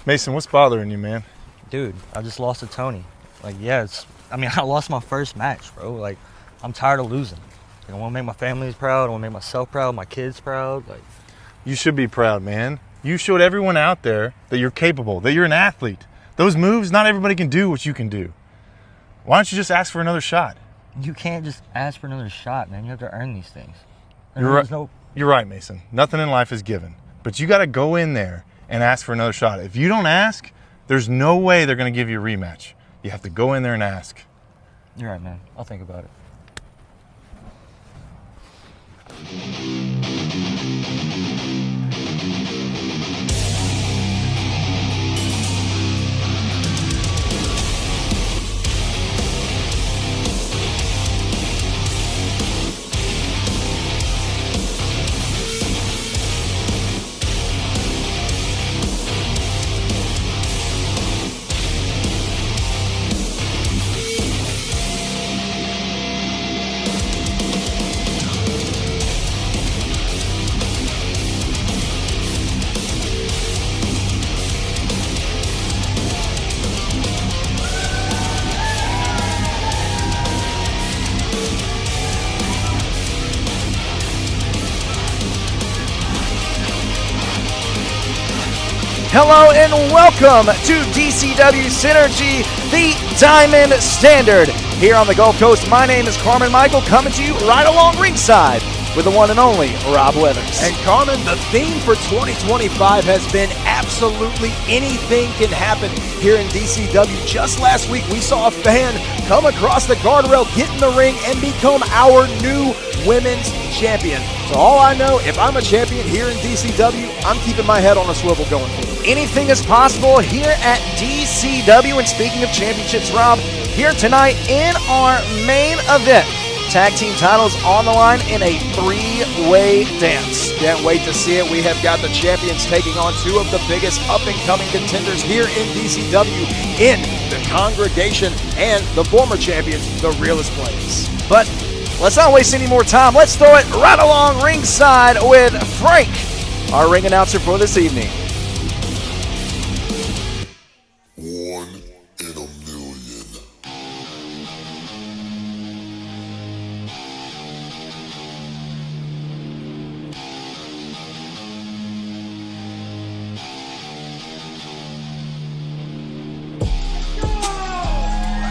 Mason, what's bothering you, man? Dude, I just lost to Tony. Like, yeah, I lost my first match, bro. Like, I'm tired of losing. Like, I want to make my family proud. I want to make myself proud, my kids proud. Like, you should be proud, man. You showed everyone out there that you're capable, that you're an athlete. Those moves, not everybody can do what you can do. Why don't you just ask for another shot? You can't just ask for another shot, man. You have to earn these things. You're right, Mason. Nothing in life is given. But you got to go in there and ask for another shot. If you don't ask, there's no way they're going to give you a rematch. You have to go in there and ask. You're right, man. I'll think about it. Hello and welcome to DCW Synergy, the Diamond Standard. Here on the Gulf Coast, my name is Carmen Michael, coming to you right along ringside with the one and only Rob Weathers. And Carmen, the theme for 2025 has been absolutely anything can happen here in DCW. Just last week, we saw a fan come across the guardrail, get in the ring, and become our new women's champion. So all I know, if I'm a champion here in DCW, I'm keeping my head on a swivel going forward. Anything is possible here at DCW. And speaking of championships, Rob, here tonight in our main event, tag team titles on the line in a three-way dance. Can't wait to see it. We have got the champions taking on two of the biggest up-and-coming contenders here in DCW in the Congregation and the former champions, the Realest Players. But let's not waste any more time. Let's throw it right along ringside with Frank, our ring announcer for this evening. One in a million.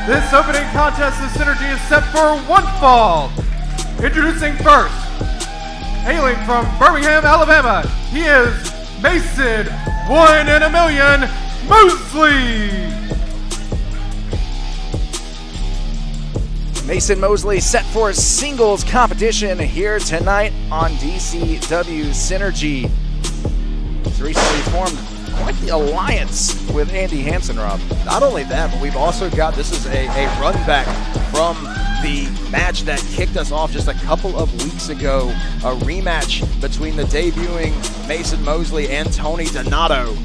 This opening contest of Synergy is set for one fall. Introducing first, hailing from Birmingham, Alabama, he is Mason, 1 in a million, Mosley. Mason Mosley set for a singles competition here tonight on DCW Synergy. He's recently formed quite the alliance with Andy Hansen, Rob. Not only that, but we've also got, this is a run back from the match that kicked us off just a couple of weeks ago, a rematch between the debuting Mason Mosley and Tony Donado.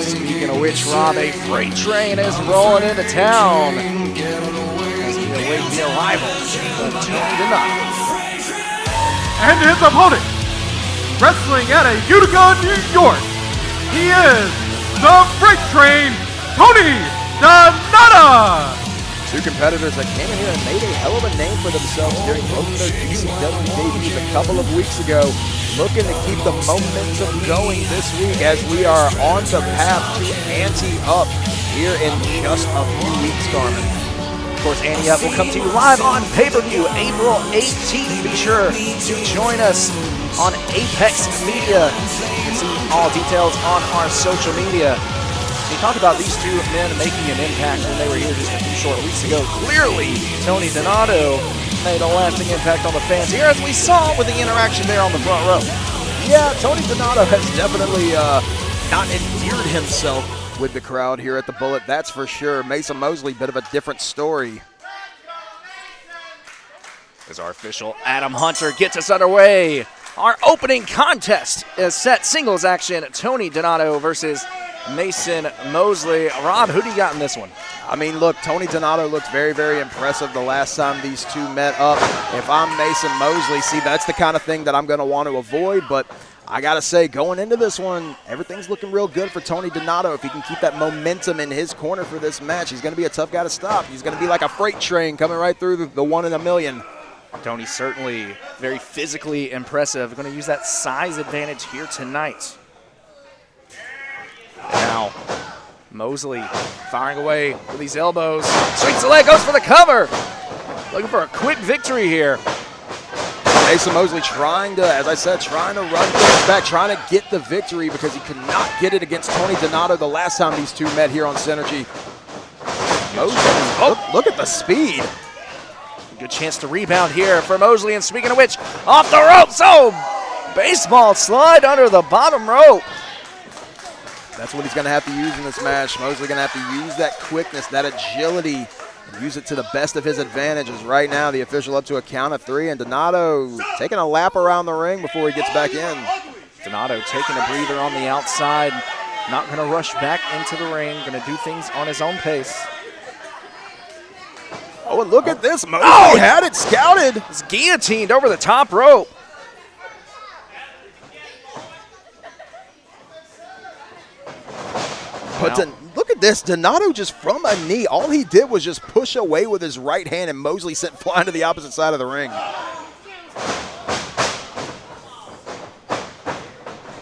Speaking of which, Rob, a freight train is rolling into town as we await the arrival of Tony Donado. And his opponent, wrestling out of Utica, New York, he is the Freight Train, Tony Donado. Two competitors that came in here and made a hell of a name for themselves during both their DCW debuts a couple of weeks ago. Looking to keep the momentum going this week as we are on the path to ante up here in just a few weeks, Carmen. Of course, Ante Up will come to you live on pay-per-view April 18th. Be sure to join us on Apex Media. You can see all details on our social media. We talked about these two men making an impact when they were here just a few short weeks ago. Clearly, Tony Donado made a lasting impact on the fans here, as we saw with the interaction there on the front row. Yeah, Tony Donado has definitely not endeared himself with the crowd here at the Bullet, that's for sure. Mason Mosley, bit of a different story. As our official Adam Hunter gets us underway, our opening contest is set singles action, Tony Donado versus Mason Mosley. Rob, who do you got in this one? I mean, look, Tony Donado looked very, very impressive the last time these two met up. If I'm Mason Mosley, see, that's the kind of thing that I'm going to want to avoid. But I got to say, going into this one, everything's looking real good for Tony Donado. If he can keep that momentum in his corner for this match, he's going to be a tough guy to stop. He's going to be like a freight train coming right through the 1 in a million. Tony's certainly very physically impressive. Going to use that size advantage here tonight. Now, Mosley firing away with these elbows. Swings the leg, goes for the cover. Looking for a quick victory here. Mason Mosley trying to, as I said, trying to run things back, trying to get the victory because he could not get it against Tony Donado the last time these two met here on Synergy. Mosley, look at the speed. Good chance to rebound here for Mosley, and speaking of which, off the ropes. Oh, baseball slide under the bottom rope. That's what he's going to have to use in this match. Mosley going to have to use that quickness, that agility, and use it to the best of his advantages. Right now, the official up to a count of 3, and Donado taking a lap around the ring before he gets back in. Donado taking a breather on the outside, not going to rush back into the ring, going to do things on his own pace. Oh, and look at this. Mosley had it scouted. He's guillotined over the top rope. But look at this. Donado just from a knee, all he did was just push away with his right hand, and Mosley sent flying to the opposite side of the ring.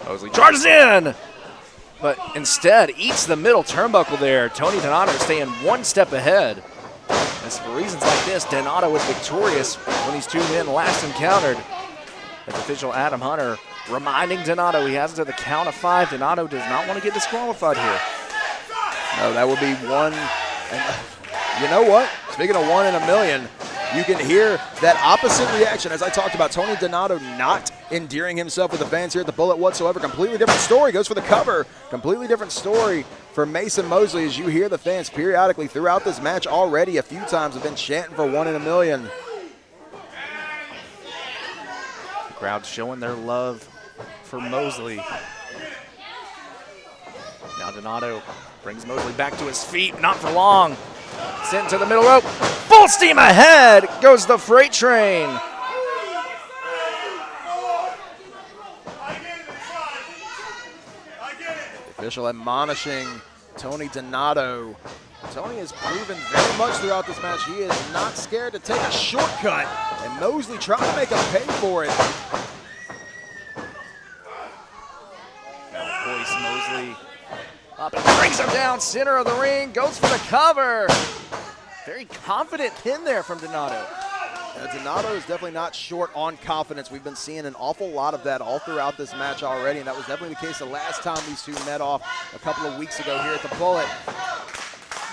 Mosley charges in, but instead eats the middle turnbuckle there. Tony Donado staying one step ahead. As for reasons like this, Donado was victorious when these two men last encountered. As official Adam Hunter reminding Donado he has it to the count of 5. Donado does not want to get disqualified here. No, that would be one. And you know what? Speaking of 1 in a million, you can hear that opposite reaction. As I talked about, Tony Donado not endearing himself with the fans here at the Bullet whatsoever. Completely different story. Goes for the cover. Completely different story for Mason Mosley, as you hear the fans periodically throughout this match already a few times have been chanting for 1 in a million. The crowd showing their love for Mosley. Now Donado brings Mosley back to his feet, not for long. Sent to the middle rope. Full steam ahead goes the freight train. Official admonishing Tony Donado. Tony has proven very much throughout this match he is not scared to take a shortcut, and Mosley trying to make him pay for it. Now hoist Mosley up and brings him down center of the ring, goes for the cover. Very confident pin there from Donado. Donado is definitely not short on confidence. We've been seeing an awful lot of that all throughout this match already, and that was definitely the case the last time these two met off a couple of weeks ago here at the Bullet.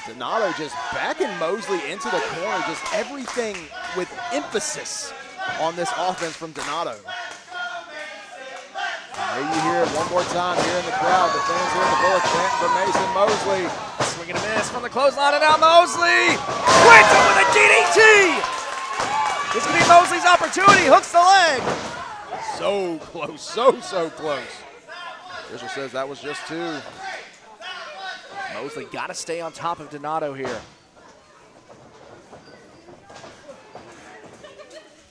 Donado just backing Mosley into the corner, just everything with emphasis on this offense from Donado. There you hear it one more time here in the crowd. The fans here at the Bullet chanting for Mason Mosley. Swing and a miss from the clothesline, and now Mosley wins it with a DDT. This could be Mosley's opportunity. Hooks the leg. So close, so close. Official says that was just 2. Mosley got to stay on top of Donado here.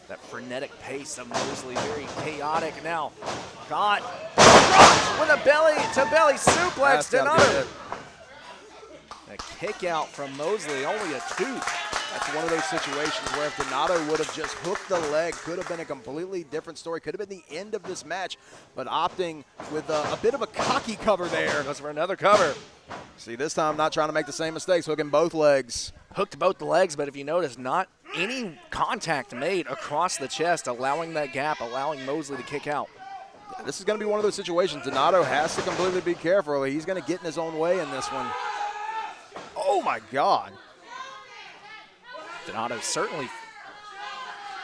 That frenetic pace of Mosley, very chaotic now. Got rocked with a belly-to-belly suplex. Donado. A kick out from Mosley, only a 2. That's one of those situations where if Donado would have just hooked the leg, could have been a completely different story. Could have been the end of this match, but opting with a bit of a cocky cover there. Goes for another cover. See, this time not trying to make the same mistakes, hooking both legs. Hooked both the legs, but if you notice, not any contact made across the chest, allowing that gap, allowing Mosley to kick out. Yeah, this is going to be one of those situations. Donado has to completely be careful. He's going to get in his own way in this one. Oh, my God. Donado certainly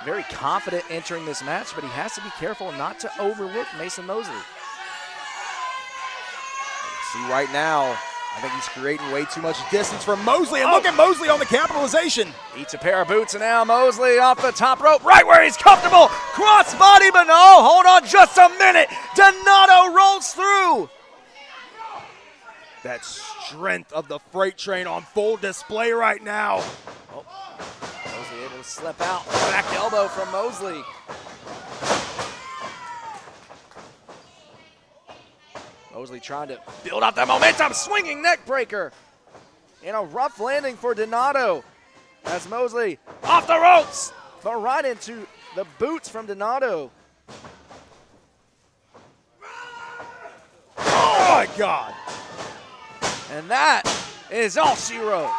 very confident entering this match, but he has to be careful not to overlook Mason Mosley. See right now, I think he's creating way too much distance from Mosley, and look at Mosley on the capitalization. Eats a pair of boots, and now Mosley off the top rope, right where he's comfortable. Crossbody, but no, hold on just a minute. Donado rolls through. That strength of the freight train on full display right now. Oh, Mosley able to slip out. Back elbow from Mosley. Mosley trying to build up that momentum. Swinging neck breaker. And a rough landing for Donado. As Mosley off the ropes, but right into the boots from Donado. Oh my God. And that is all she wrote.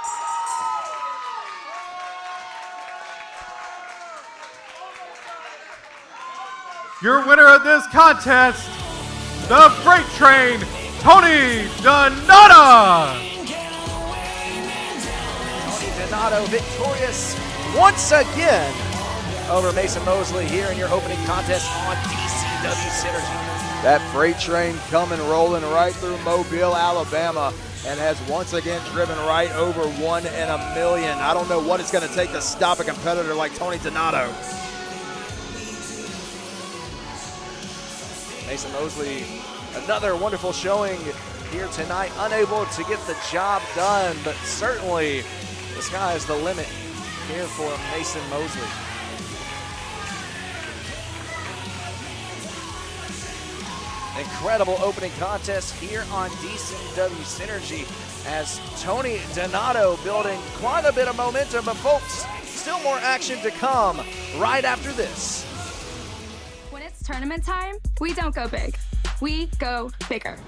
Your winner of this contest, the Freight Train, Tony Donado. Donado victorious once again over Mason Mosley here in your opening contest on DCW Synergy. That freight train coming rolling right through Mobile, Alabama, and has once again driven right over 1 in a million. I don't know what it's going to take to stop a competitor like Tony Donado. Mason Mosley, another wonderful showing here tonight, unable to get the job done, but certainly the sky is the limit here for Mason Mosley. Incredible opening contest here on DCW Synergy as Tony Donado building quite a bit of momentum, but folks, still more action to come right after this. When it's tournament time, we don't go big, we go bigger.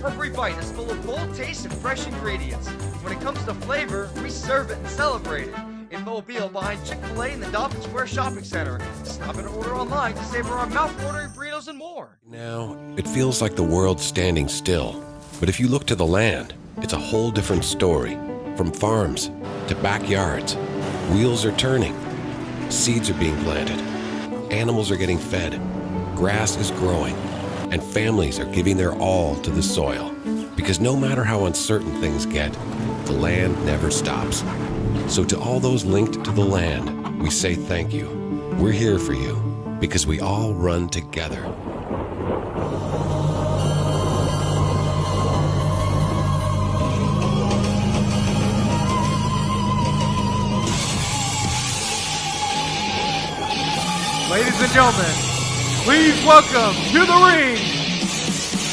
Every bite is full of bold taste and fresh ingredients. When it comes to flavor, we serve it and celebrate it. In Mobile, behind Chick-fil-A in the Dolphin Square Shopping Center. Stop and order online to savor our mouth-watering burritos and more. Now, it feels like the world's standing still. But if you look to the land, it's a whole different story. From farms to backyards, wheels are turning. Seeds are being planted. Animals are getting fed. Grass is growing. And families are giving their all to the soil. Because no matter how uncertain things get, the land never stops. So to all those linked to the land, we say thank you. We're here for you, because we all run together. Ladies and gentlemen, please welcome to the ring,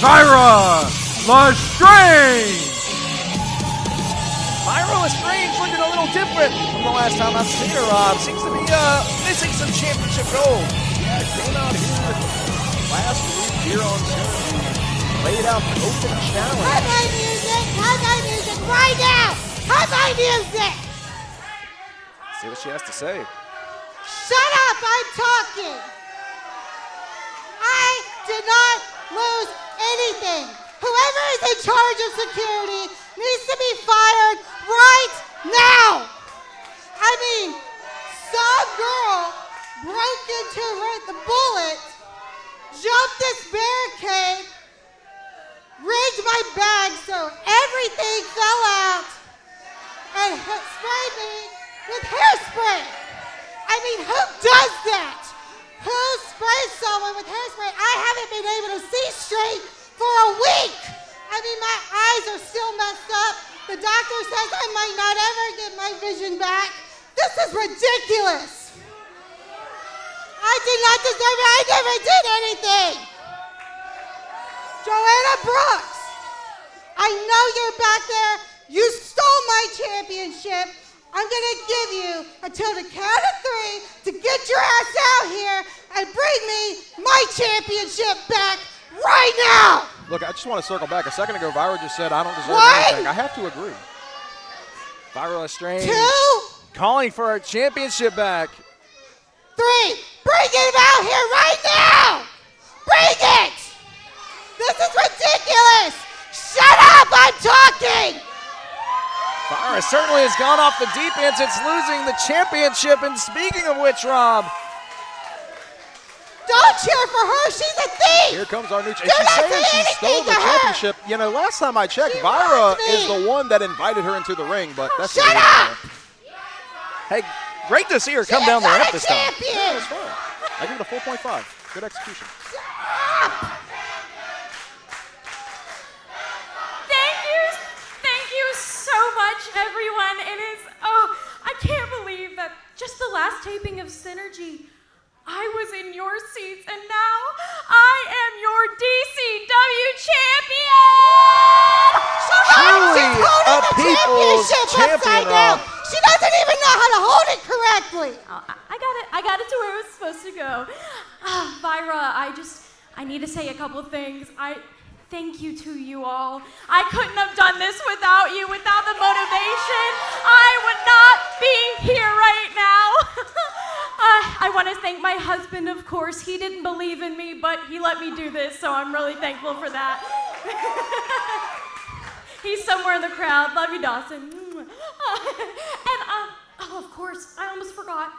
LaFlair. LaFlair's looking a little different from the last time I've seen her, Rob. Seems to be missing some championship gold. Yeah, came out here last week here on Synergy. Laid out the open challenge. Have my music! Have my music right now! Have my music! See what she has to say. Shut up! I'm talking! I did not lose anything. Whoever is in charge of security needs to be fired right now. I mean, some girl broke into the bullet, jumped this barricade, rigged my bag so everything fell out, and sprayed me with hairspray. I mean, who does that? Who sprays someone with hairspray? I haven't been able to see straight for a week. I mean, my eyes are still messed up. The doctor says I might not ever get my vision back. This is ridiculous. I did not deserve it. I never did anything. Joanna Brooks, I know you're back there. You stole my championship. I'm gonna give you until the count of 3 to get your ass out here and bring me my championship back right now. Look, I just want to circle back. A second ago, Vyra just said, I don't deserve anything. I have to agree. Vyra LaFlair 2, calling for her championship back. 3, bring it out here right now. Bring it. This is ridiculous. Shut up, I'm talking. Fire certainly has gone off the deep end since losing the championship. And speaking of which, Rob, don't cheer for her. She's a thief. Here comes our new. And she's saying she stole the championship. You know, last time I checked, Vira is the one that invited her into the ring, but that's Shut up. Hey, great to see her come down the ramp this time. Yeah, it was fun. I give it a 4.5. Good execution. Thank you so much, everyone. It is, I can't believe that just the last taping of Synergy, I was in your seats, and now I am your DCW champion! Truly a people's champion, Rob. She doesn't even know how to hold it correctly. I got it to where it was supposed to go. Vira, I need to say a couple things. Thank you to you all. I couldn't have done this without you, without the motivation. I would not be here right now. I want to thank my husband, of course. He didn't believe in me, but he let me do this, so I'm really thankful for that. He's somewhere in the crowd. Love you, Dawson. And, of course, I almost forgot.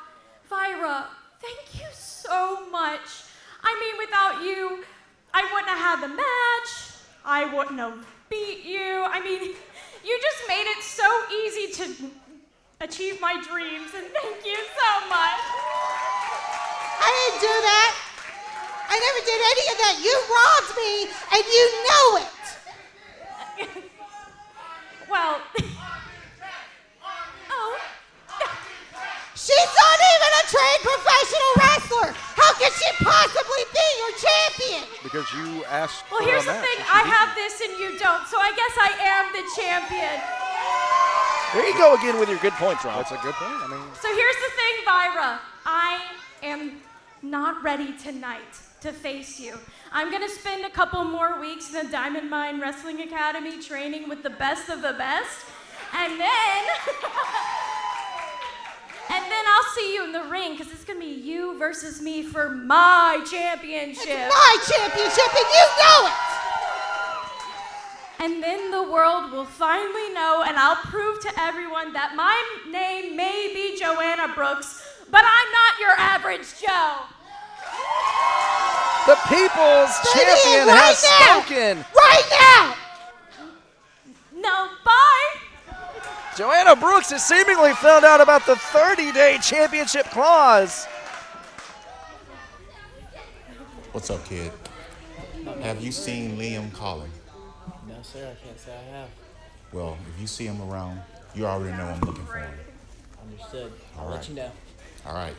Vira, thank you so much. I mean, without you, I wouldn't have had the match. I wouldn't have beat you. I mean, you just made it so easy to achieve my dreams, and thank you so much. I didn't do that. I never did any of that. You robbed me, and you know it. Well, she's not even a trained professional wrestler. How can she possibly be your champion? Because you asked well, for here's a the match. thing. I have this and you don't, so I guess I am the champion. There you go again with your good points, Rob. That's a good point. I mean, So here's the thing, Vira. I am not ready tonight to face you. I'm going to spend a couple more weeks in the Diamond Mine Wrestling Academy training with the best of the best, and then... And then I'll see you in the ring, because it's going to be you versus me for my championship. It's my championship, and you know it! And then the world will finally know, and I'll prove to everyone that my name may be Joanna Brooks, but I'm not your average Joe. The people's champion has spoken. Right now! No, bye. Joanna Brooks has seemingly found out about the 30-day championship clause. What's up, kid? Have you seen Liam Collin? No, sir, I can't say I have. Well, if you see him around, you already know I'm looking for him. Understood. I'll All let right. you know. All right.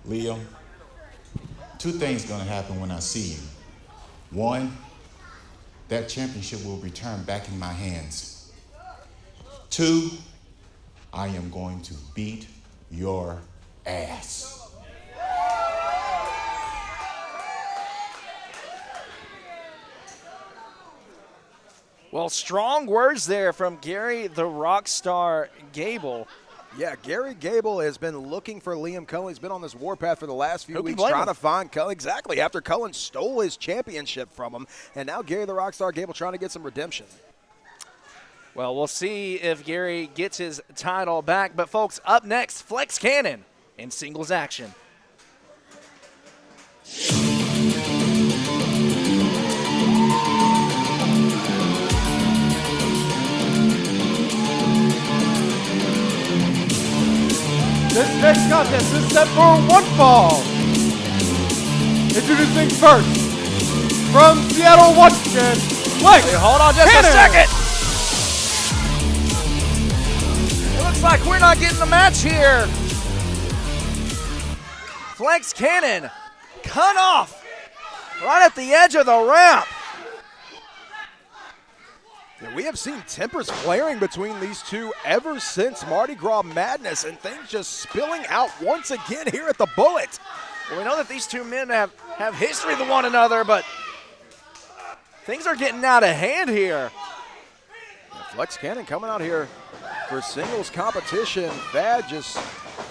Liam, two things gonna happen when I see you. One, that championship will return back in my hands. Two, I am going to beat your ass. Well, strong words there from Gary the Rockstar Gable. Yeah, Gary Gable has been looking for Liam Cullen. He's been on this warpath for the last few weeks blame trying him? to find Cullen. Exactly, after Cullen stole his championship from him. And now Gary the Rockstar Gable trying to get some redemption. Well, we'll see if Gary gets his title back. But, folks, up next, Flex Cannon in singles action. This next contest is set for one fall. Introducing first, from Seattle, Washington, Flex Hey, hold on just Cannon. a second. It looks like we're not getting a match here. Flex Cannon cut off right at the edge of the ramp. Yeah, we have seen tempers flaring between these two ever since Mardi Gras Madness, and things just spilling out once again here at the Bullet. Well, we know that these two men have history with one another, but things are getting out of hand here. Yeah, Flex Cannon coming out here for singles competition. Thad just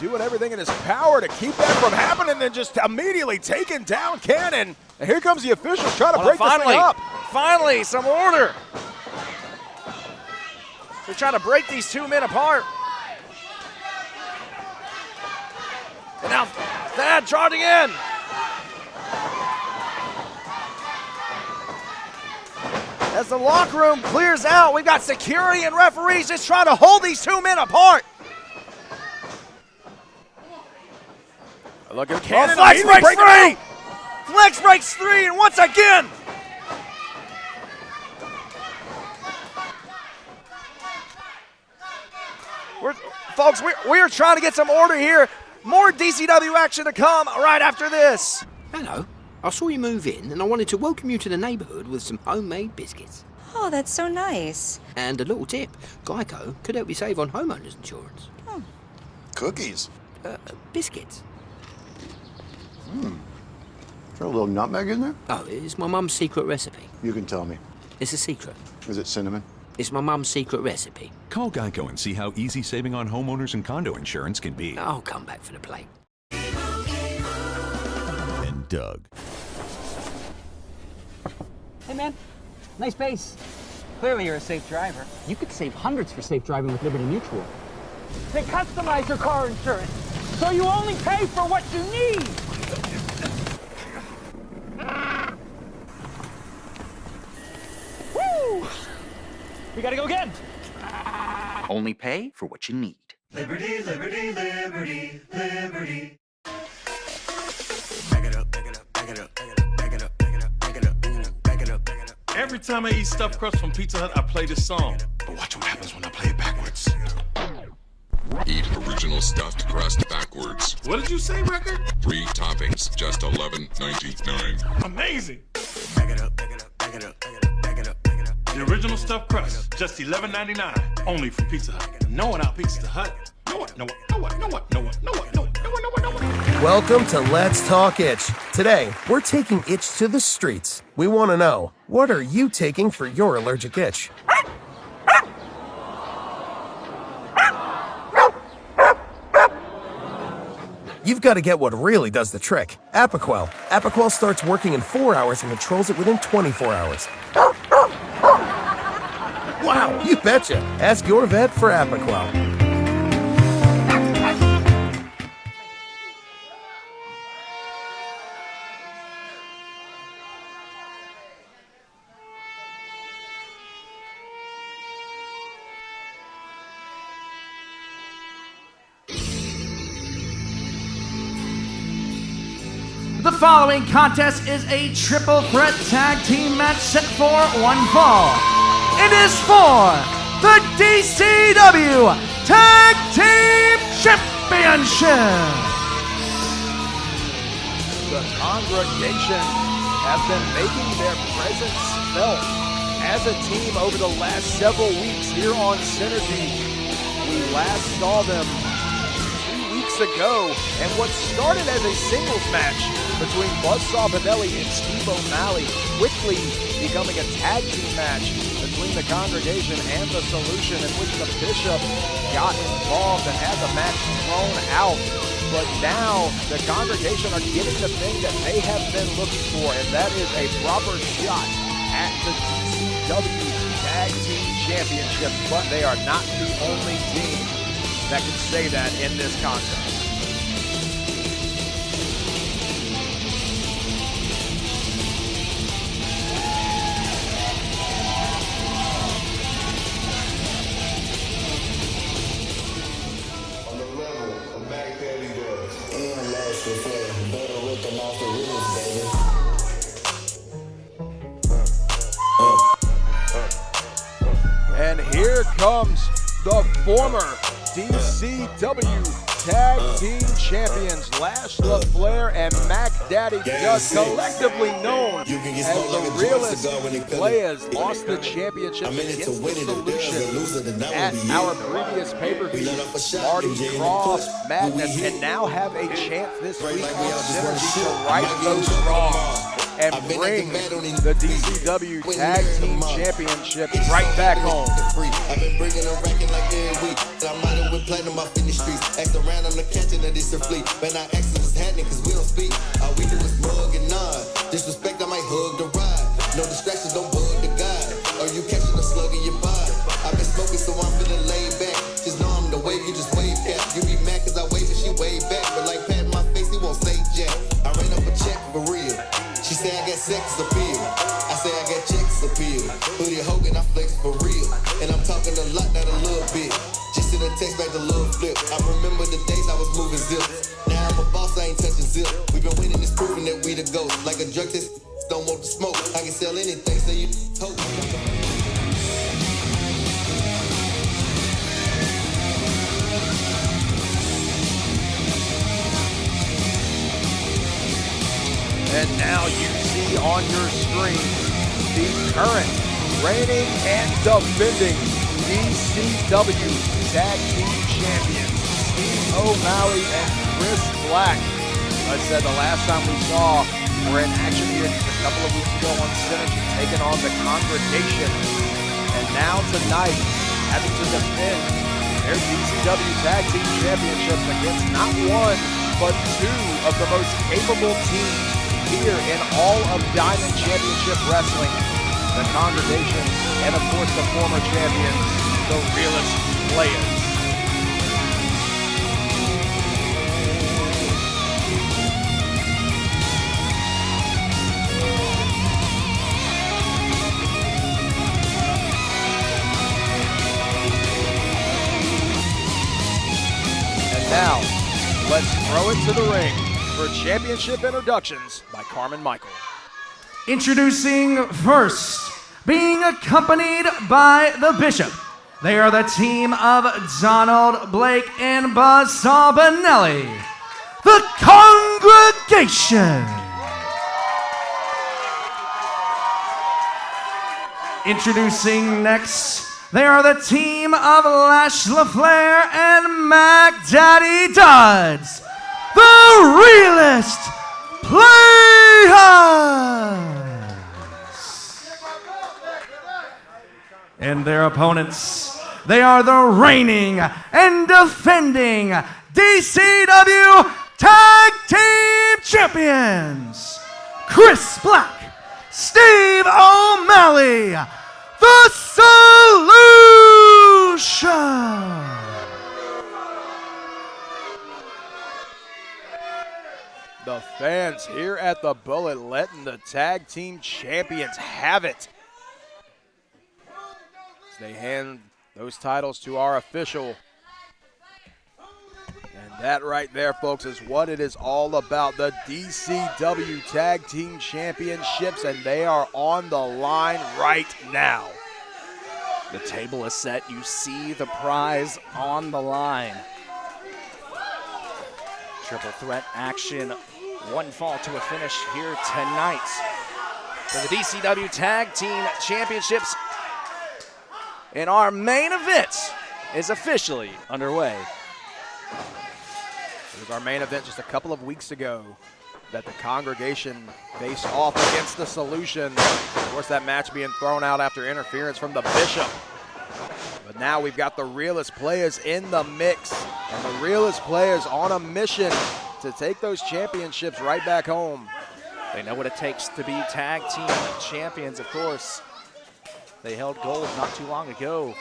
doing everything in his power to keep that from happening, and then just immediately taking down Cannon. And here comes the officials trying to break this thing up. finally some order. They're trying to break these two men apart. And now Thad charging in. As the locker room clears out, we've got security and referees just trying to hold these two men apart. Look at Cannon. Flex breaks free. Flex breaks three, and once again. Folks, we are trying to get some order here. More DCW action to come right after this. Hello. I saw you move in and I wanted to welcome you to the neighborhood with some homemade biscuits. Oh, that's so nice. And a little tip, Geico could help you save on homeowners insurance. Oh. Cookies. Biscuits. Is there a little nutmeg in there? Oh, it's my mum's secret recipe. You can tell me. It's a secret. Is it cinnamon? It's my mum's secret recipe. Call Geico and see how easy saving on homeowners and condo insurance can be. I'll come back for the plate. And Doug. Hey man, nice base. Clearly you're a safe driver. You could save hundreds for safe driving with Liberty Mutual. They customize your car insurance, so you only pay for what you need. Woo! We gotta go again. Only pay for what you need. Liberty, liberty, liberty, liberty. Every time I eat stuffed crust from Pizza Hut, I play this song. But watch what happens when I play it backwards. Eat original stuffed crust backwards. What did you say, record? 3 toppings, just $11.99. Amazing. The original stuffed crust, just $11.99. Only from Pizza Hut. No one out Pizza Hut. No one. Welcome to Let's Talk Itch. Today, we're taking itch to the streets. We want to know, what are you taking for your allergic itch? You've got to get what really does the trick. Apoquel. Apoquel starts working in 4 hours and controls it within 24 hours. Wow, you betcha. Ask your vet for Apoquel. The following contest is a triple threat tag team match set for one fall. It is for the DCW Tag Team Championship. The congregation have been making their presence felt as a team over the last several weeks here on Synergy. We last saw them 2 weeks ago, and what started as a singles match between Buzzsaw Bonelli and Steve O'Malley quickly becoming a tag team match between the congregation and the Solution, in which the Bishop got involved and had the match thrown out. But now the congregation are getting the thing that they have been looking for, and that is a proper shot at the DCW Tag Team Championship. But they are not the only team that can say that in this contest. On the level of MacDaddyDuds and Lash LaFlair, better rip them off the wheels, baby. And here comes the former DCW Tag Team Champions, Lash LaFlair and MacDaddyDuds, collectively known as the realest players, lost the championship against the Solution at our previous pay-per-view, Marty Cross Madness, and now have a chance this week on Synergy to right those wrongs and bring the DCW Tag Team Championship right back home. I've been bringing a racket like every week. I might have with platinum off in the streets. Ask around, I'm the catching of this fleet. But not asking what's happening, cause we don't speak. All we do is mug and nod. Disrespect, I might hug the ride. No distractions, don't bug the guy. Or you catching a slug in your body. I've been smoking, so I'm feeling laid back. Just know I'm the wave, you just wave back. You be mad cause I wave and she wave back. But like patting my face, he won't say jack. I ran up a check for real. She say I got sex appeal. I say I got checks appeal. Hoodie Hogan, I flex for real. And I'm talking a lot, not a little bit. Just in a text back to Lil Flip. I remember the days I was moving zips. Now I'm a boss, I ain't touching zip. We've been winning, it's proving that we the ghost. Like a drug test, don't want the smoke. I can sell anything, so you hope. And now you see on your screen the current reigning and defending DCW Tag Team Champions, Steve O'Malley and Chris Black. Like I said, the last time we saw were in action here just a couple of weeks ago on Synergy, taking on the Congregation. And now tonight, having to defend their DCW Tag Team Championships against not one, but two of the most capable teams here in all of Diamond Championship Wrestling, the Congregation, and of course the former champions, the Realest Players. And now, let's throw it to the ring for championship introductions by Carmen Michael. Introducing first, being accompanied by the Bishop. They are the team of Donald Blake and Buzzsaw Benelli. The Congregation. Introducing next, they are the team of Lash LaFlair and MacDaddyDuds. The Realest Players! And their opponents, they are the reigning and defending DCW Tag Team Champions, Chris Black, Steve O'Malley, The Solution! The fans here at the Bullet letting the Tag Team Champions have it. As they hand those titles to our official. And that right there, folks, is what it is all about. The DCW Tag Team Championships, and they are on the line right now. The table is set. You see the prize on the line. Triple threat action. One fall to a finish here tonight for the DCW Tag Team Championships. And our main event is officially underway. It was our main event just a couple of weeks ago that the Congregation faced off against the Solution. Of course, that match being thrown out after interference from the Bishop. But now we've got the Realest Players in the mix, and the Realest Players on a mission to take those championships right back home. They know what it takes to be tag team champions, of course. They held gold not too long ago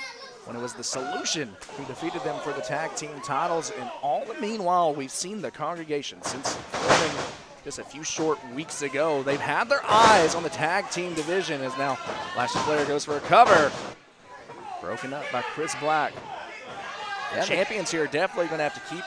when it was the Solution who defeated them for the tag team titles. And all the meanwhile, we've seen the Congregation since forming just a few short weeks ago. They've had their eyes on the tag team division as now Lash LaFlair goes for a cover. Broken up by Chris Black. The champions here are definitely going to have to keep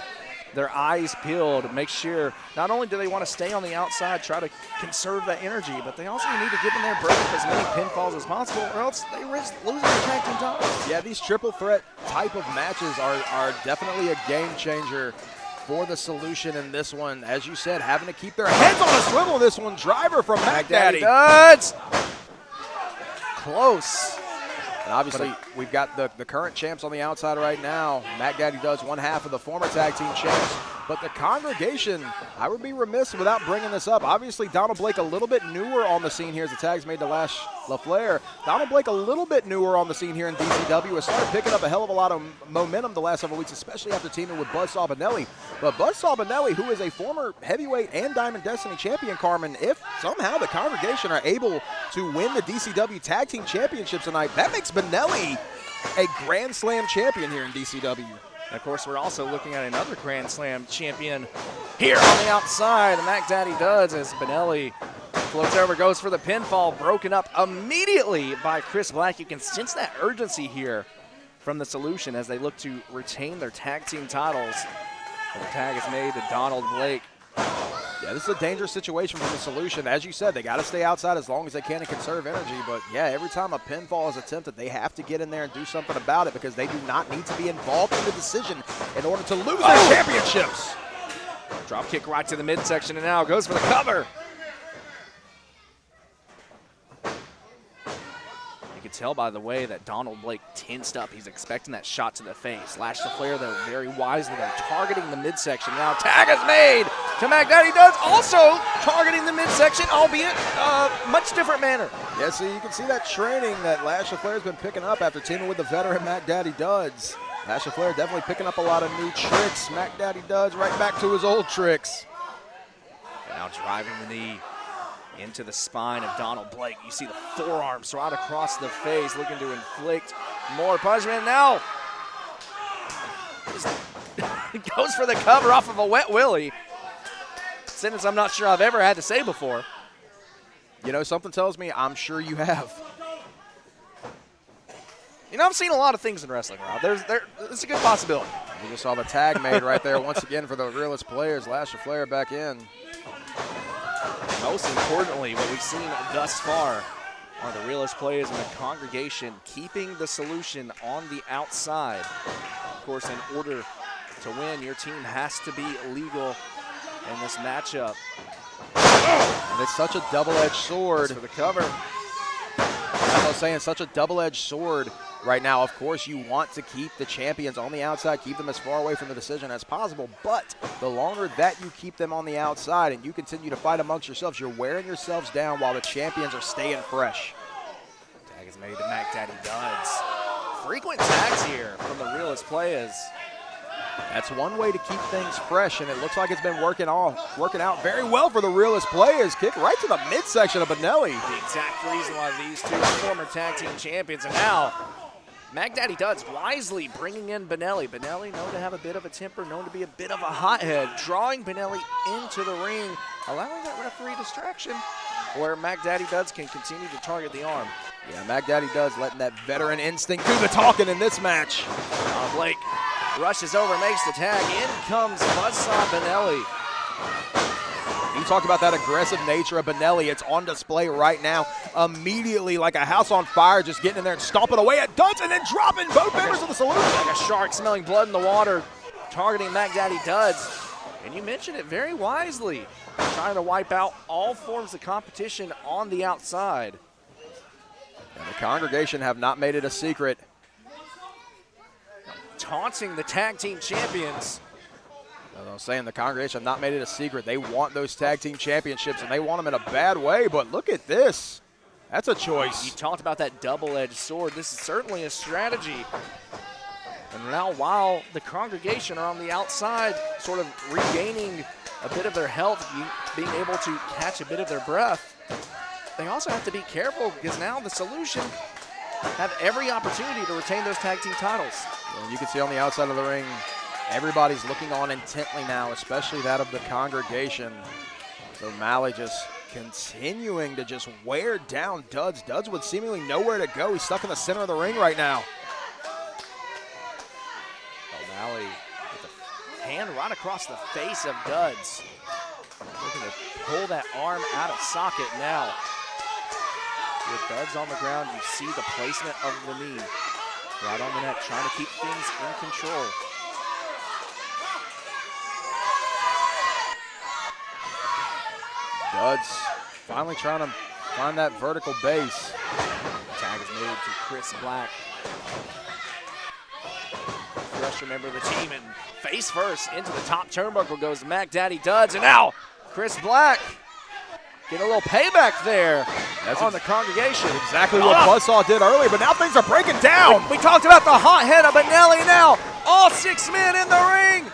their eyes peeled to make sure not only do they want to stay on the outside, try to conserve that energy, but they also need to get in there, break up as many pinfalls as possible, or else they risk losing the tag team titles. Yeah, these triple threat type of matches are definitely a game changer for the Solution in this one. As you said, having to keep their heads on a swivel in this one. Driver from MacDaddyDuds. Close. And obviously, we've got the current champs on the outside right now. MacDaddyDuds, one half of the former tag team champs, But the congregation, I would be remiss without bringing this up. Obviously, Donald Blake a little bit newer on the scene here as the tag's made to Lash LaFlair. Donald Blake a little bit newer on the scene here in DCW. Has started picking up a hell of a lot of momentum the last several weeks, especially after teaming with Buzzsaw Benelli. But Buzzsaw Benelli, who is a former heavyweight and Diamond Destiny champion, Carmen, if somehow the congregation are able to win the DCW Tag Team Championships tonight, that makes Benelli a Grand Slam champion here in DCW. And of course, we're also looking at another Grand Slam champion here on the outside, the MacDaddyDuds, as Benelli floats over, goes for the pinfall, broken up immediately by Chris Black. You can sense that urgency here from the Solution as they look to retain their tag team titles. And the tag is made to Donald Blake. Yeah, this is a dangerous situation for the Solution. As you said, they got to stay outside as long as they can and conserve energy. But, yeah, every time a pinfall is attempted, they have to get in there and do something about it because they do not need to be involved in the decision in order to lose their championships. Drop kick right to the midsection and now goes for the cover. You can tell by the way that Donald Blake tensed up. He's expecting that shot to the face. Lash LaFlair, though, very wisely, they're targeting the midsection. Now tag is made to MacDaddyDuds, also targeting the midsection, albeit much different manner. Yeah, see, you can see that training that Lash LaFlair's been picking up after teaming with the veteran MacDaddyDuds. Lash LaFlair definitely picking up a lot of new tricks. MacDaddyDuds right back to his old tricks. And now driving the knee into the spine of Donald Blake. You see the forearms right across the face, looking to inflict more punishment. Now, goes for the cover off of a wet willy. Sentence I'm not sure I've ever had to say before. You know, something tells me I'm sure you have. You know, I've seen a lot of things in wrestling, Rob. It's a good possibility. You just saw the tag made right there once again for the realest players. Lash LaFlair back in. Most importantly, what we've seen thus far are the realest players in the congregation keeping the Solution on the outside. Of course, in order to win, your team has to be legal in this matchup. And it's such a double-edged sword. For the cover. As I was saying, such a double-edged sword right now. Of course, you want to keep the champions on the outside, keep them as far away from the decision as possible, but the longer that you keep them on the outside and you continue to fight amongst yourselves, you're wearing yourselves down while the champions are staying fresh. Tag is made to MacDaddyDuds. Frequent tags here from the realest players. That's one way to keep things fresh, and it looks like it's been working out very well for the realest players. Kick right to the midsection of Benelli. The exact reason why these two are former tag team champions, and now MacDaddyDuds wisely bringing in Benelli. Benelli known to have a bit of a temper, known to be a bit of a hothead, drawing Benelli into the ring, allowing that referee distraction where MacDaddyDuds can continue to target the arm. Yeah, MacDaddyDuds letting that veteran instinct do the talking in this match. Blake rushes over, makes the tag. In comes Buzzsaw Benelli. You talk about that aggressive nature of Benelli. It's on display right now. Immediately, like a house on fire, just getting in there and stomping away at Duds and then dropping both members of the Solution. Like a shark smelling blood in the water, targeting MacDaddyDuds. And you mentioned it very wisely, trying to wipe out all forms of competition on the outside. And the congregation have not made it a secret. Taunting the tag team champions. As I was saying, the congregation have not made it a secret. They want those tag team championships, and they want them in a bad way, but look at this. That's a choice. You talked about that double-edged sword. This is certainly a strategy. And now while the congregation are on the outside, sort of regaining a bit of their health, being able to catch a bit of their breath, they also have to be careful because now the Solution have every opportunity to retain those tag team titles. And you can see on the outside of the ring, everybody's looking on intently now, especially that of the congregation. So Malley just continuing to just wear down Duds. Duds with seemingly nowhere to go. He's stuck in the center of the ring right now. O'Malley with a hand right across the face of Duds. Looking to pull that arm out of socket now. With Duds on the ground, you see the placement of the knee. Right on the neck, trying to keep things in control. Duds finally trying to find that vertical base. Tag is made to Chris Black. Fresh member of the team, and Face first into the top turnbuckle goes MacDaddyDuds, and now Chris Black getting a little payback there on the congregation. Exactly what Buzzsaw did earlier, but now things are breaking down. We talked about the hot head of Benelli now. All 6 men in the ring.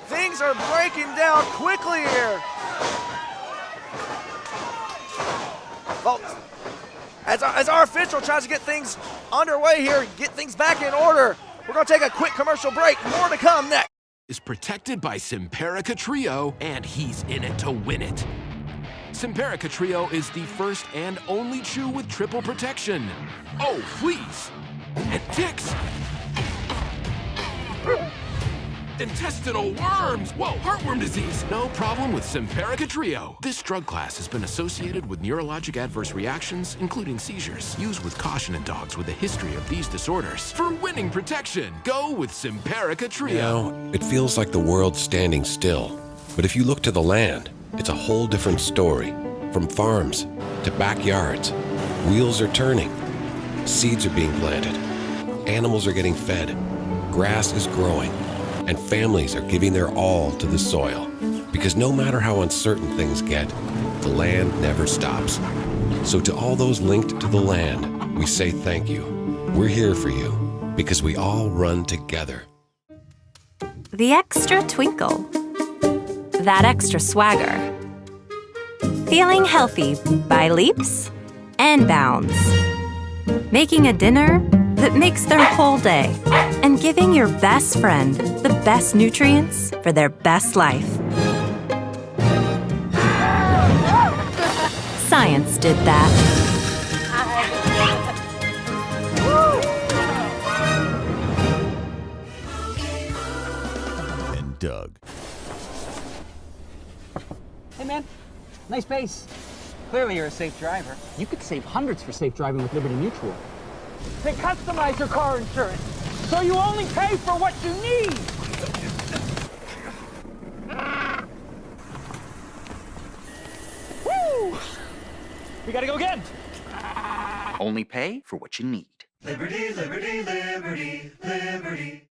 Things are breaking down quickly here. Well, as our official tries to get things underway here, get things back in order, we're going to take a quick commercial break. More to come next. Is protected by Simparica Trio, and he's in it to win it. Simparica Trio is the first and only chew with triple protection. Oh, please. And ticks. Intestinal worms! Whoa, heartworm disease! No problem with Simparica Trio. This drug class has been associated with neurologic adverse reactions, including seizures. Used with caution in dogs with a history of these disorders. For winning protection, go with Simparica Trio. Now, it feels like the world's standing still. But if you look to the land, it's a whole different story. From farms to backyards, wheels are turning. Seeds are being planted. Animals are getting fed. Grass is growing. And families are giving their all to the soil. Because no matter how uncertain things get, the land never stops. So to all those linked to the land, we say thank you. We're here for you, because we all run together. The extra twinkle. That extra swagger. Feeling healthy by leaps and bounds. Making a dinner that makes their whole day. And giving your best friend the best nutrients for their best life. Science did that. And Doug. Hey man, nice base. Clearly you're a safe driver. You could save hundreds for safe driving with Liberty Mutual. They customize your car insurance, so you only pay for what you need. Woo! We gotta go again. Only pay for what you need. Liberty, liberty, liberty, liberty.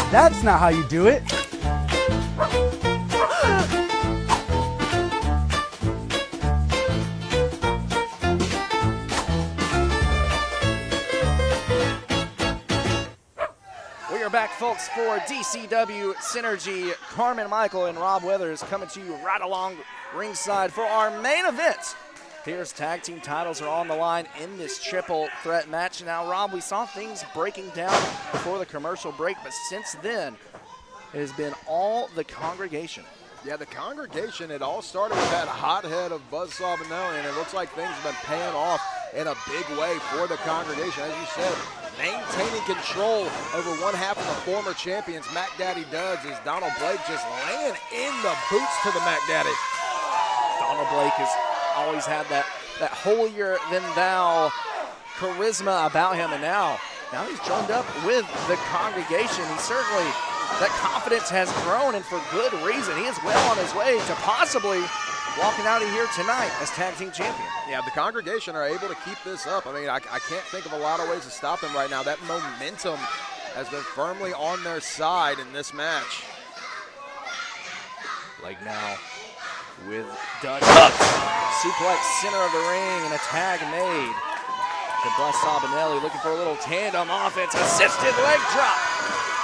That's not how you do it. We are back, folks, for DCW Synergy. Carmen Michael and Rob Weathers coming to you right along ringside for our main event. Here's tag team titles are on the line in this triple threat match. Now, Rob, we saw things breaking down before the commercial break, but since then, it has been all the congregation. Yeah, the congregation, it all started with that hothead of Buzzsaw Benelli, and it looks like things have been paying off in a big way for the congregation. As you said, maintaining control over one half of the former champions, MacDaddyDuds, as Donald Blake just laying in the boots to the MacDaddy. Donald Blake has always had that holier-than-thou charisma about him, and now he's joined up with the congregation. He certainly, that confidence has grown, and for good reason. He is well on his way to possibly walking out of here tonight as tag team champion. Yeah, the congregation are able to keep this up. I mean, I can't think of a lot of ways to stop them right now. That momentum has been firmly on their side in this match. Blake now with Dutch hooks. Suplex center of the ring and a tag made. To Buzzsaw Benelli looking for a little tandem offense. Assisted leg drop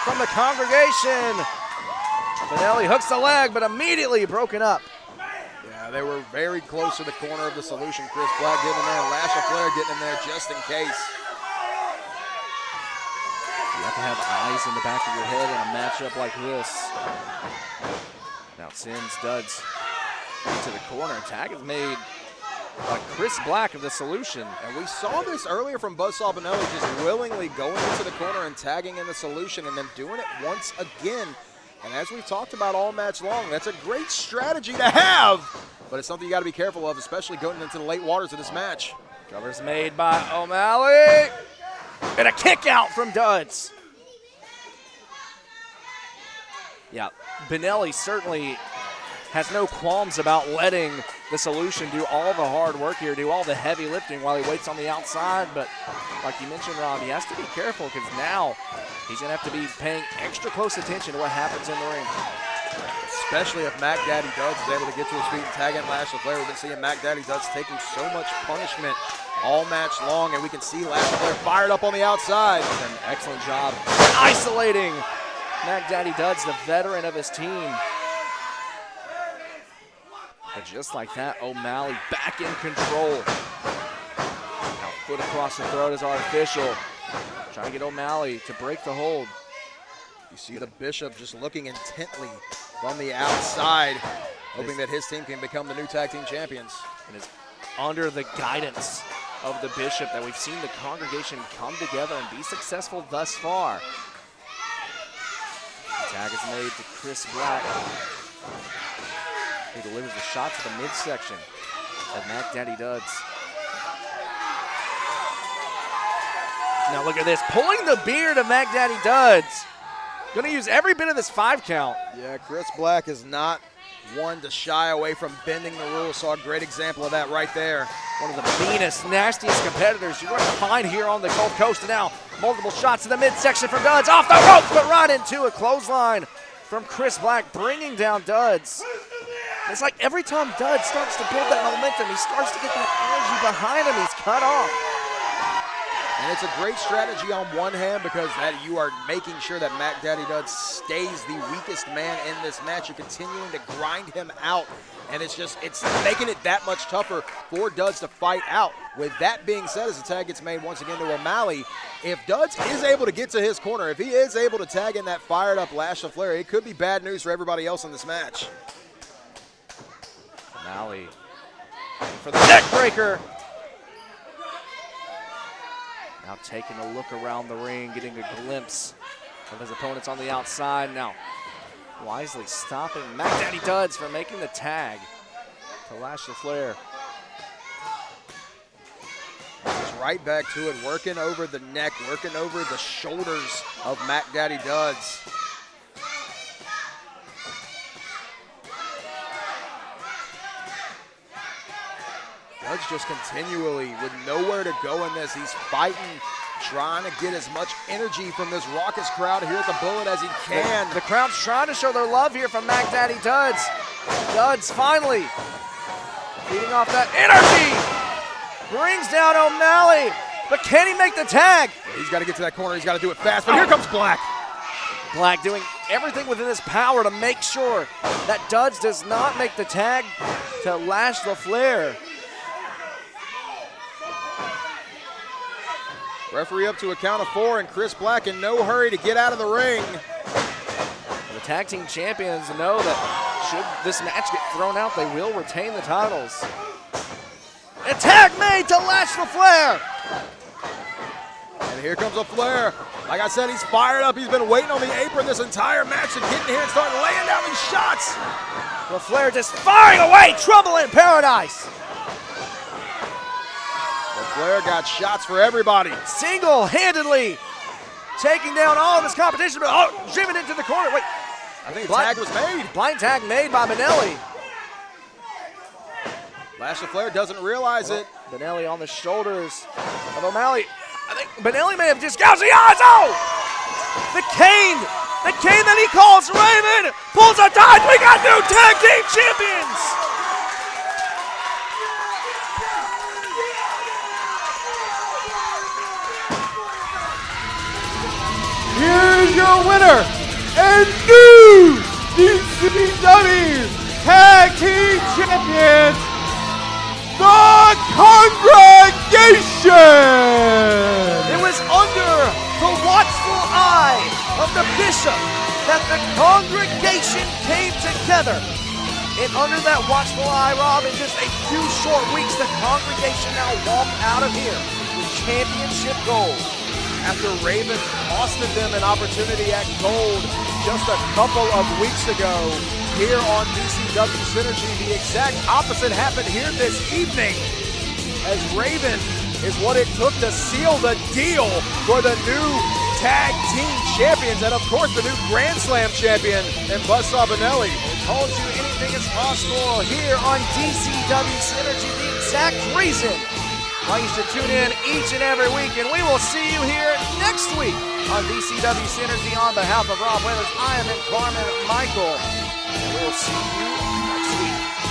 from the congregation. Benelli hooks the leg, but immediately broken up. Yeah, they were very close to the corner of the solution. Chris Black getting in there, Lash LaFlair getting in there just in case. You have to have eyes in the back of your head in a matchup like this. Now sends Duds into the corner. Tag is made by Chris Black of the Solution. And we saw this earlier from Buzzsaw Benelli, just willingly going into the corner and tagging in the Solution and then doing it once again. And as we've talked about all match long, that's a great strategy to have, but it's something you got to be careful of, especially going into the late waters of this match. Covers made by O'Malley. And a kick out from Duds. Yeah, Benelli certainly has no qualms about letting the Solution do all the hard work here, do all the heavy lifting while he waits on the outside. But like you mentioned, Rob, he has to be careful because now he's going to have to be paying extra close attention to what happens in the ring. Especially if MacDaddyDuds is able to get to his feet and tag in Lash LaFlair. We've been seeing MacDaddyDuds taking so much punishment all match long, and we can see Lash LaFlair fired up on the outside. An excellent job isolating MacDaddyDuds, the veteran of his team. But just like that, O'Malley back in control. Now foot across the throat is our official. Trying to get O'Malley to break the hold. You see the Bishop just looking intently from the outside, hoping that his team can become the new tag team champions. And it's under the guidance of the Bishop that we've seen the congregation come together and be successful thus far. The tag is made to Chris Black, who delivers a shot to the midsection of MacDaddyDuds. Now look at this, pulling the beard of MacDaddyDuds. Gonna use every bit of this 5 count. Yeah, Chris Black is not one to shy away from bending the rules. Saw a great example of that right there. One of the meanest, nastiest competitors you're going to find here on the Gulf Coast. And now multiple shots to the midsection from Duds, off the ropes, but right into a clothesline from Chris Black, bringing down Duds. It's like every time Duds starts to build that momentum, he starts to get that energy behind him, he's cut off. And it's a great strategy on one hand because that you are making sure that MacDaddyDuds stays the weakest man in this match. You're continuing to grind him out, and it's making it that much tougher for Duds to fight out. With that being said, as the tag gets made once again to O'Malley, if Duds is able to get to his corner, if he is able to tag in that fired up Lash LaFlair, it could be bad news for everybody else in this match. O'Malley for the neck breaker. Now taking a look around the ring, getting a glimpse of his opponents on the outside. Now wisely stopping MacDaddyDuds from making the tag to Lash LaFlair. He's right back to it, working over the neck, working over the shoulders of MacDaddyDuds. Duds just continually with nowhere to go in this. He's fighting, trying to get as much energy from this raucous crowd here at the Bullet as he can. The crowd's trying to show their love here from MacDaddyDuds. Duds finally feeding off that energy. Brings down O'Malley, but can he make the tag? He's got to get to that corner. He's got to do it fast, but here comes Black. Black doing everything within his power to make sure that Duds does not make the tag to Lash LaFlair. Referee up to a count of 4, and Chris Black in no hurry to get out of the ring. The tag team champions know that should this match get thrown out, they will retain the titles. A tag made to Lash LaFlair. And here comes LaFlair. Like I said, he's fired up. He's been waiting on the apron this entire match and getting here and starting laying down these shots. LaFlair just firing away, trouble in paradise. LaFlair got shots for everybody. Single-handedly taking down all of his competition, but driven into the corner. Wait, I think the tag was made. Blind tag made by Benelli. Lash LaFlair doesn't realize it. Benelli on the shoulders of O'Malley. I think Benelli may have just gouged the eyes. Oh! The cane that he calls Raven pulls a tide. We got new tag team champions. Here's your winner and new DCW Tag Team Champions, the Congregation! It was under the watchful eye of the Bishop that the Congregation came together. And under that watchful eye, Rob, in just a few short weeks, the Congregation now walk out of here with championship gold. After Raven costed them an opportunity at gold just a couple of weeks ago here on DCW Synergy, the exact opposite happened here this evening, as Raven is what it took to seal the deal for the new Tag Team Champions, and of course the new Grand Slam champion in Buzzsaw Benelli. We told you anything is possible here on DCW Synergy, the exact reason why you should tune in each and every week, and we will see you here next week on DCW Synergy. On behalf of Rob Weathers, I am in Carmen Michael, and we will see you next week.